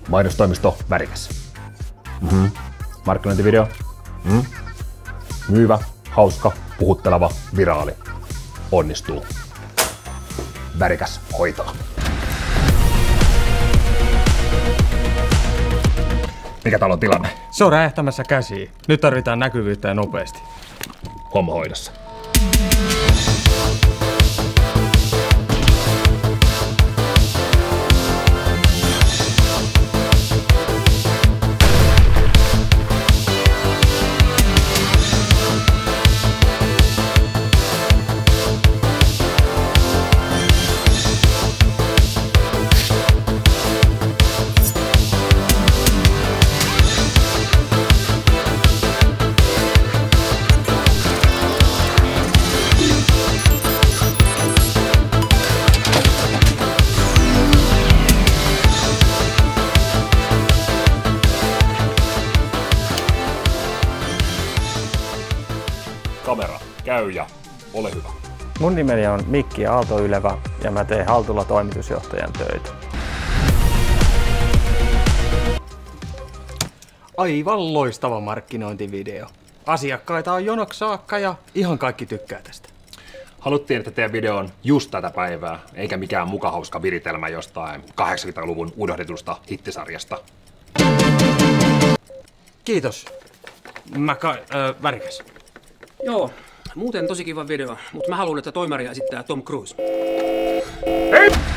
Mainostoimisto Värikäs. Markkinointivideo. Myyvä, hauska, puhutteleva, viraali. Onnistuu. Värikäs hoitaa. Mikä täällä on tilanne? Se on räjähtämässä käsiin. Nyt tarvitaan näkyvyyttä ja nopeasti. Homma hoidossa. Kamera, käy ja ole hyvä. Mun nimeni on Mikki Aaltoylevä ja mä teen Haltula toimitusjohtajan töitä. Aivan loistava markkinointivideo. Asiakkaita on jonoksi saakka ja ihan kaikki tykkää tästä. Haluttiin, että teidän video on just tätä päivää, eikä mikään mukahauska viritelmä jostain 80-luvun unohdetusta hittisarjasta. Kiitos. Värikäs. Joo, muuten tosi kiva video, mutta mä haluan, että toimaria esittää Tom Cruise. Hei!